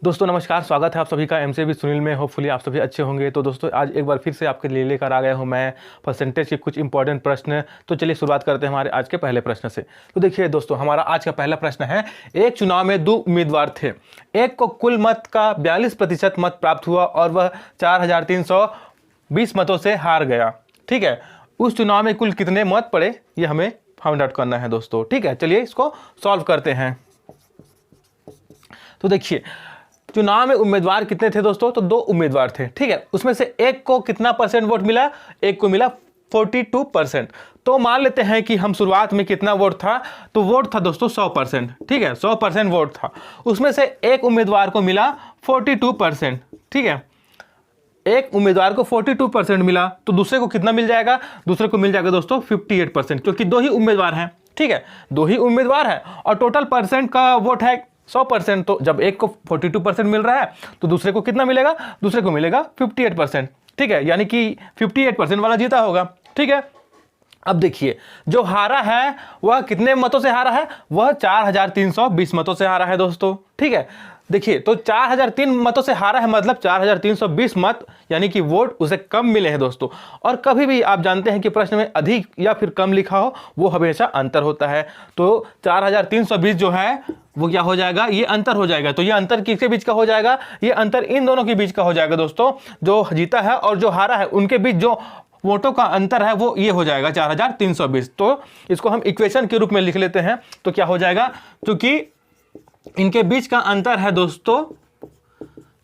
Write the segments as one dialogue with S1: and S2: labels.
S1: दोस्तों नमस्कार, स्वागत है आप सभी का एमसीबी सुनील में। होपफुली आप सभी अच्छे होंगे। तो दोस्तों आज एक बार फिर से आपके लिए लेकर आ गया हूं मैं परसेंटेज के कुछ इंपॉर्टेंट प्रश्न। तो चलिए शुरुआत करते हैं हमारे आज के पहले प्रश्न से। तो देखिए दोस्तों, हमारा आज का पहला प्रश्न है, एक चुनाव में दो उम्मीदवार थे, एक को कुल मत का 42% मत प्राप्त हुआ और वह 4320 मतों से हार गया। ठीक है, उस चुनाव में कुल कितने मत पड़े ये हमें फाइंड आउट करना है दोस्तों। ठीक है, चलिए इसको सॉल्व करते हैं। तो देखिए, चुनाव में उम्मीदवार कितने थे दोस्तों? तो दो उम्मीदवार थे। ठीक है, उसमें से एक को कितना परसेंट वोट मिला? एक को मिला 42%। तो मान लेते हैं कि हम शुरुआत में कितना वोट था, तो वोट था दोस्तों 100%। ठीक है, 100% वोट था। उसमें से एक उम्मीदवार को मिला 42%। ठीक है, एक उम्मीदवार को 42% मिला, तो दूसरे को कितना मिल जाएगा? दूसरे को मिल जाएगा दोस्तों 58%, क्योंकि दो ही उम्मीदवार हैं। ठीक है, दो ही उम्मीदवार है और टोटल परसेंट का वोट है 100%। तो जब एक को 42% मिल रहा है तो दूसरे को कितना मिलेगा? दूसरे को मिलेगा 58%। ठीक है, यानी कि 58% वाला जीता होगा। ठीक है, अब देखिए, जो हारा है वह कितने मतों से हारा है? वह 4320 मतों से हारा है दोस्तों। ठीक है, देखिए, तो 4003 मतों से हारा है, मतलब 4320 मत यानी कि वोट उसे कम मिले हैं दोस्तों। और कभी भी आप जानते हैं कि प्रश्न में अधिक या फिर कम लिखा हो वो हमेशा अंतर होता है। तो 4320 जो है वो क्या हो जाएगा? ये अंतर हो जाएगा। तो ये अंतर किसके बीच का हो जाएगा? ये अंतर इन दोनों के बीच का हो जाएगा दोस्तों। जो जीता है और जो हारा है उनके बीच जो वोटों का अंतर है वो ये हो जाएगा 4320। तो इसको हम इक्वेशन के रूप में लिख लेते हैं। तो क्या हो जाएगा? क्योंकि इनके बीच का अंतर है दोस्तों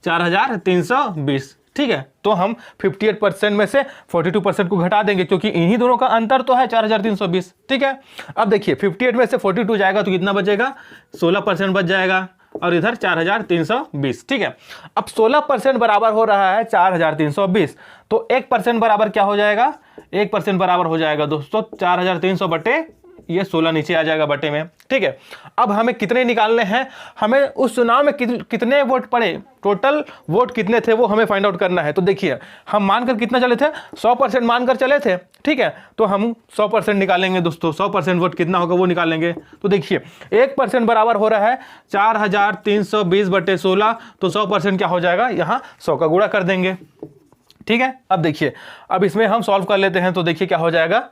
S1: 4320। ठीक है, तो हम 58% में से 42% को घटा देंगे, क्योंकि इन्हीं दोनों का अंतर तो है 4320। ठीक है, अब देखिए 58 में से 42 जाएगा तो कितना बचेगा? 16% बच जाएगा और इधर 4320। ठीक है, अब 16% बराबर हो रहा है 4320, तो 1% बराबर क्या हो जाएगा? 1% बराबर हो जाएगा दोस्तों 4300 बटे ये 16 नीचे आ जाएगा बटे में। ठीक है, अब हमें कितने निकालने हैं? हमें उस चुनाव में कितने वोट पड़े, टोटल वोट कितने थे वो हमें फाइंड आउट करना है। तो देखिए, हम मानकर कितना चले थे? 100% मानकर चले थे। ठीक है, तो हम 100% निकालेंगे दोस्तों। 100% वोट कितना होगा वो निकालेंगे। तो देखिए, 1% बराबर हो रहा है 4320 बटे 16, तो 100% क्या हो जाएगा? यहाँ 100 का गुणा कर देंगे। ठीक है, अब देखिए, अब इसमें हम सॉल्व कर लेते हैं। तो देखिए क्या हो जाएगा?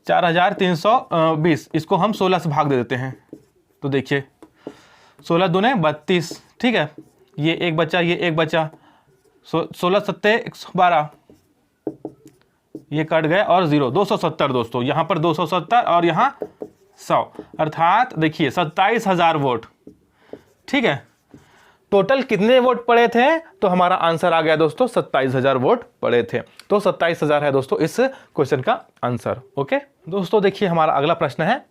S1: 4320, इसको हम 16 से भाग दे देते हैं। तो देखिए 16 दूने 32। ठीक है, ये एक बचा, ये एक बचा, 16 सत्ते 112, ये कट गए और 0, 270 दोस्तों। यहाँ पर 270 और यहाँ 100, अर्थात देखिए 27,000 वोट। ठीक है, टोटल कितने वोट पड़े थे? तो हमारा आंसर आ गया दोस्तों 27,000 वोट पड़े थे। तो 27,000 है दोस्तों इस क्वेश्चन का आंसर। ओके दोस्तों, देखिए हमारा अगला प्रश्न है,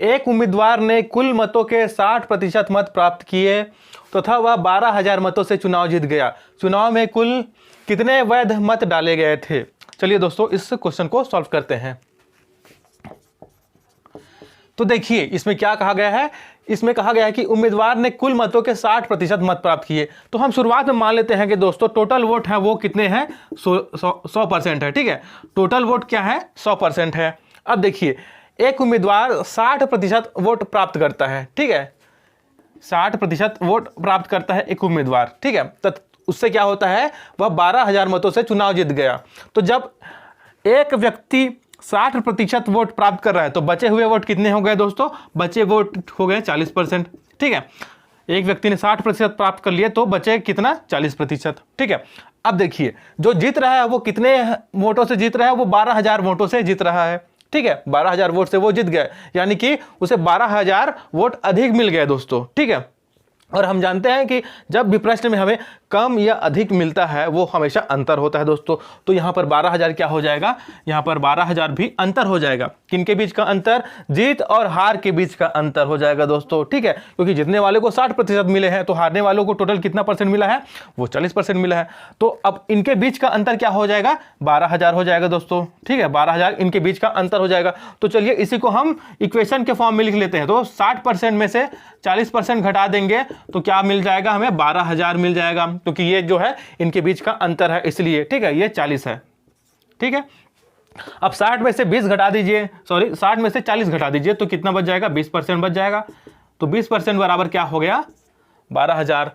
S1: एक उम्मीदवार ने कुल मतों के 60% मत प्राप्त किए तथा वह 12,000 मतों से चुनाव जीत गया। चुनाव में कुल कितने वैध मत डाले गए थे? चलिए दोस्तों इस क्वेश्चन को सॉल्व करते हैं। तो देखिए, इसमें क्या कहा गया है? इसमें कहा गया है कि उम्मीदवार ने कुल मतों के 60% मत प्राप्त किए। तो हम शुरुआत में मान लेते हैं कि दोस्तों टोटल वोट है वो कितने हैं? 100% है। ठीक है, टोटल वोट क्या है? 100% है। अब देखिए, एक उम्मीदवार 60% वोट प्राप्त करता है। ठीक है, 60% वोट प्राप्त करता है एक उम्मीदवार। ठीक है, तो उससे क्या होता है? वह 12,000 मतों से चुनाव जीत गया। तो जब एक व्यक्ति 60% वोट प्राप्त कर रहा है तो बचे हुए वोट कितने हो गए दोस्तों? बचे वोट हो गए 40%। ठीक है, एक व्यक्ति ने 60% प्राप्त कर लिए तो बचे कितना? 40%। ठीक है, अब देखिए, जो जीत रहा है वो कितने वोटों से जीत रहा है? वो 12,000 वोटों से जीत रहा है। ठीक है, 12,000 वोट से वो जीत गए, यानी कि उसे 12,000 वोट अधिक मिल गए दोस्तों। ठीक है, और हम जानते हैं कि जब भी प्रश्न में हमें कम या अधिक मिलता है वो हमेशा अंतर होता है दोस्तों। तो यहाँ पर 12,000 क्या हो जाएगा? यहाँ पर 12,000 भी अंतर हो जाएगा। किनके बीच का अंतर? जीत और हार के बीच का अंतर हो जाएगा दोस्तों। ठीक है, क्योंकि जितने वाले को 60% मिले हैं तो हारने वालों को टोटल कितना परसेंट मिला है? वो 40% मिला है। तो अब इनके बीच का अंतर क्या हो जाएगा? 12,000 हो जाएगा दोस्तों। ठीक है, 12,000 इनके बीच का अंतर हो जाएगा। तो चलिए इसी को हम इक्वेशन के फॉर्म में लिख लेते हैं। तो 60% में से 40% घटा देंगे तो क्या मिल जाएगा? हमें 12,000 मिल जाएगा, क्योंकि ये जो है इनके बीच का अंतर है इसलिए। ठीक है, ये 40 है। ठीक है, अब 60 में से 20 घटा दीजिए, सॉरी 60 में से 40 घटा दीजिए तो कितना बच जाएगा? 20% बच जाएगा। तो 20% बराबर क्या हो गया? 12,000।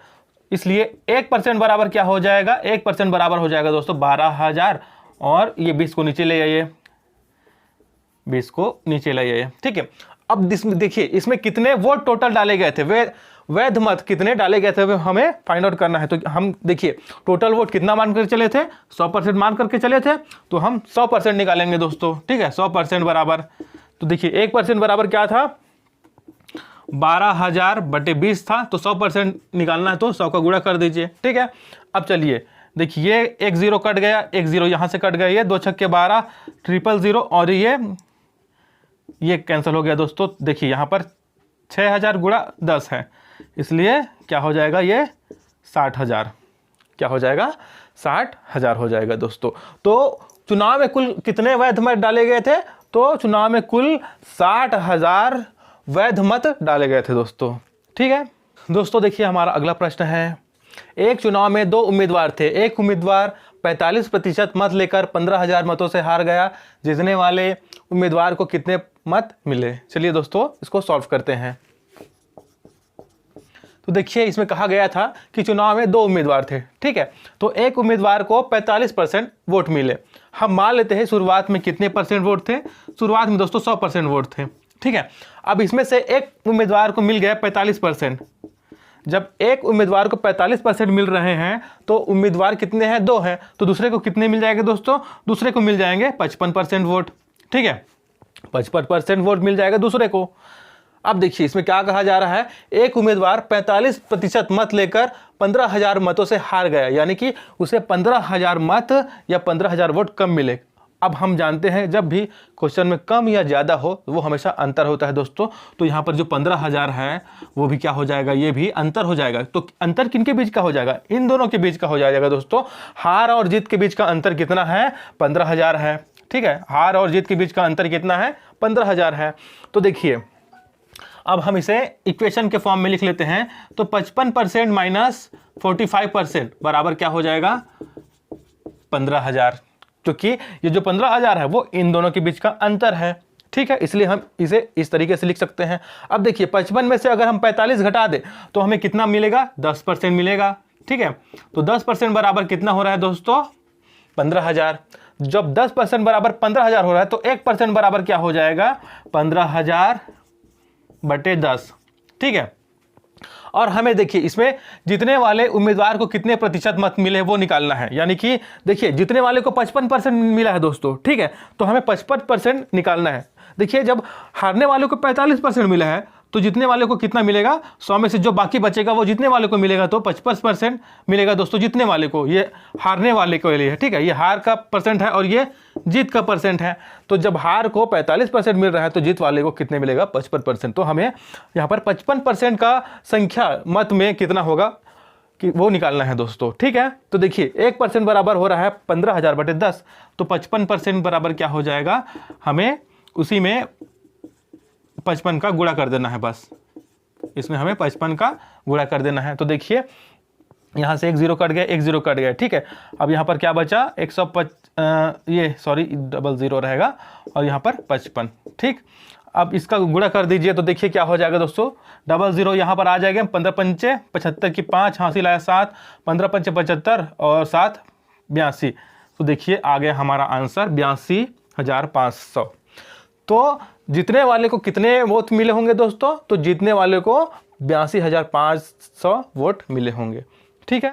S1: इसलिए 1% बराबर क्या हो जाएगा, 1% बराबर हो जाएगा दोस्तों 12,000, और ये 20 को नीचे ले आइए, 20 को नीचे ले आइए, ठीक है। अब इसमें देखिए इसमें कितने वोट टोटल डाले गए थे, वैध मत कितने डाले गए थे हमें फाइंड आउट करना है। तो हम देखिए टोटल वोट कितना मान कर चले थे, 100% मान करके चले थे, तो हम 100% निकालेंगे दोस्तों, ठीक है। 100% बराबर, तो देखिए 1% बराबर क्या था, 12,000 बटे 20 था, तो 100% निकालना है तो 100 का गुणा कर दीजिए, ठीक है। अब चलिए देखिए एक जीरो कट गया, एक जीरो यहाँ से कट गया, ये 2 छक्के 12, 000, और ये कैंसिल हो गया दोस्तों। देखिए यहाँ पर 6,000 गुणा 10 है, इसलिए क्या हो जाएगा, ये 60,000, क्या हो जाएगा, 60,000 हो जाएगा दोस्तों। तो चुनाव में कुल कितने वैध मत डाले गए थे, तो चुनाव में कुल 60,000 वैध मत डाले गए थे दोस्तों, ठीक है। दोस्तों देखिए हमारा अगला प्रश्न है, एक चुनाव में 2 उम्मीदवार थे, एक उम्मीदवार 45% मत लेकर 15,000 मतों से हार गया, जीतने वाले उम्मीदवार को कितने मत मिले। चलिए दोस्तों इसको सॉल्व करते हैं। तो देखिए इसमें कहा गया था कि चुनाव में 2 उम्मीदवार थे, ठीक है। तो एक उम्मीदवार को 45% वोट मिले। हम मान लेते हैं शुरुआत में कितने परसेंट वोट थे, शुरुआत में दोस्तों 100% वोट थे, ठीक है। अब इसमें से एक उम्मीदवार को मिल गया 45%। जब एक उम्मीदवार को 45% मिल रहे हैं तो उम्मीदवार कितने हैं, 2 हैं, तो दूसरे को कितने मिल जाएंगे दोस्तों, दूसरे को मिल जाएंगे 55% वोट, ठीक है। 55% वोट मिल जाएगा दूसरे को। अब देखिए इसमें क्या कहा जा रहा है, एक उम्मीदवार 45% मत लेकर 15,000 मतों से हार गया, यानी कि उसे 15,000 मत या 15,000 वोट कम मिले। अब हम जानते हैं जब भी क्वेश्चन में कम या ज़्यादा हो वो हमेशा अंतर होता है दोस्तों। तो यहाँ पर जो 15,000 है वो भी क्या हो जाएगा, ये भी अंतर हो जाएगा। तो अंतर किनके बीच का हो जाएगा, इन दोनों के बीच का हो जाएगा दोस्तों। हार और जीत के बीच का अंतर कितना है, 15,000 है, ठीक है। हार और जीत के बीच का अंतर कितना है, 15,000 है। तो देखिए अब हम इसे इक्वेशन के फॉर्म में लिख लेते हैं। तो 55% माइनस 45% बराबर क्या हो जाएगा, 15,000, क्योंकि ये जो 15,000 है वो इन दोनों के बीच का अंतर है, ठीक है। इसलिए हम इसे इस तरीके से लिख सकते हैं। अब देखिए 55 में से अगर हम 45 घटा दें तो हमें कितना मिलेगा, 10% मिलेगा, ठीक है। तो 10% बराबर कितना हो रहा है दोस्तों, 15,000। जब 10% बराबर 15,000 हो रहा है तो 1% बराबर क्या हो जाएगा, 15,000 बटे 10, ठीक है। और हमें देखिए इसमें जीतने वाले उम्मीदवार को कितने प्रतिशत मत मिले वो निकालना है। यानी कि देखिए जीतने वाले को 55% मिला है दोस्तों, ठीक है, तो हमें 55% निकालना है। देखिए जब हारने वाले को 45% मिला है तो जीतने वाले को कितना मिलेगा, 100 में से जो बाकी बचेगा वो जीतने वाले को मिलेगा, तो 55% मिलेगा दोस्तों जीतने वाले को, ये हारने वाले के लिए है, ठीक है। ये हार का परसेंट है और ये जीत का परसेंट है। तो जब हार को 45% मिल रहा है तो जीत वाले को कितने मिलेगा, 55%। तो हमें यहाँ पर 55% का संख्या मत में कितना होगा कि वो निकालना है दोस्तों, ठीक है। तो देखिए 1% बराबर हो रहा है 15,000 बटे 10, तो 55% बराबर क्या हो जाएगा, हमें उसी में 55 का गुणा कर देना है, बस इसमें हमें 55 का गुणा कर देना है। तो देखिए यहाँ से एक जीरो कट गया, एक जीरो कट गया, ठीक है। अब यहाँ पर क्या बचा, 00 रहेगा और यहाँ पर 55, ठीक। अब इसका गुणा कर दीजिए तो देखिए क्या हो जाएगा दोस्तों, 00 यहाँ पर आ जाएगा, 15 पंचे 75 की 5, हासिल आया 7, 15 पंचे 75 और 7 82। तो देखिए आ गया हमारा आंसर 82,500। तो जीतने वाले को कितने वोट मिले होंगे दोस्तों, तो जीतने वाले को 82,500 वोट मिले होंगे, ठीक है।